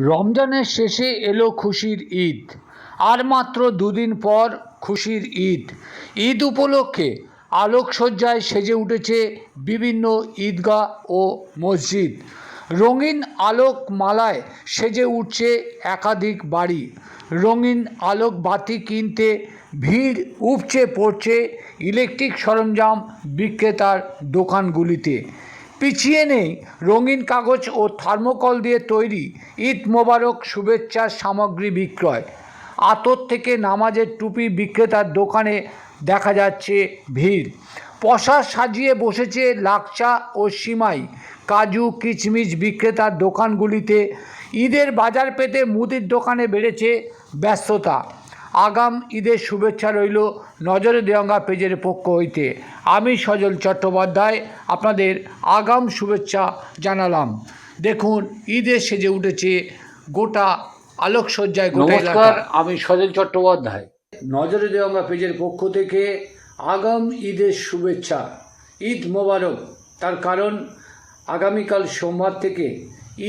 রমজানের শেষে এলো খুশির ঈদ। আর মাত্র দুদিন পর খুশির ঈদ। ঈদ উপলক্ষে আলোকসজ্জায় সেজে উঠেছে বিভিন্ন ঈদগাহ ও মসজিদ। রঙিন আলোক মালায় সেজে উঠছে একাধিক বাড়ি। রঙিন আলোক বাতি কিনতে ভিড় উপচে পড়ছে ইলেকট্রিক সরঞ্জাম বিক্রেতার দোকানগুলিতে। পিছিয়ে নেই রঙিন কাগজ ও থার্মোকল দিয়ে তৈরি ঈদ মোবারক শুভেচ্ছার সামগ্রী বিক্রয়। আতর থেকে নামাজের টুপি বিক্রেতার দোকানে দেখা যাচ্ছে ভিড়। পসরা সাজিয়ে বসেছে লাকচা ও সিমাই, কাজু কিচমিচ বিক্রেতার দোকানগুলিতে। ঈদের বাজার পেতে মুদির দোকানে বেড়েছে ব্যস্ততা। আগাম ঈদের শুভেচ্ছা রইল নজরে দেওয়া পেজের পক্ষ হইতে। আমি সজল চট্টোপাধ্যায় আপনাদের আগাম শুভেচ্ছা জানালাম। দেখুন ঈদে সেজে উঠেছে গোটা আলোকসজ্জায় গোটা এলাকা। নমস্কার, আমি সজল চট্টোপাধ্যায়। নজরে দেওয়া পেজের পক্ষ থেকে আগাম ঈদের শুভেচ্ছা। ঈদ মোবারক। তার কারণ আগামীকাল সোমবার থেকে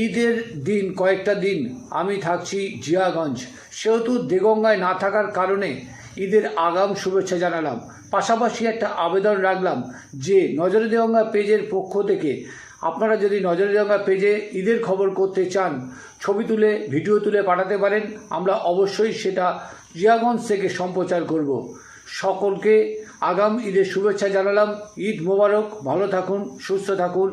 ঈদের দিন কয়েকটা দিন আমি থাকছি জিয়াগঞ্জ, সেহেতু দেগঙ্গায় না থাকার কারণে ঈদের আগাম শুভেচ্ছা জানালাম। পাশাপাশি একটা আবেদন রাখলাম যে নজরে দেওয়া পেজের পক্ষ থেকে আপনারা যদি নজরে দেওয়া পেজে ঈদের খবর করতে চান, ছবি তুলে ভিডিও তুলে পাঠাতে পারেন। আমরা অবশ্যই সেটা জিয়াগঞ্জ থেকে সম্প্রচার করব। সকলকে আগাম ঈদের শুভেচ্ছা জানালাম। ঈদ মোবারক। ভালো থাকুন, সুস্থ থাকুন।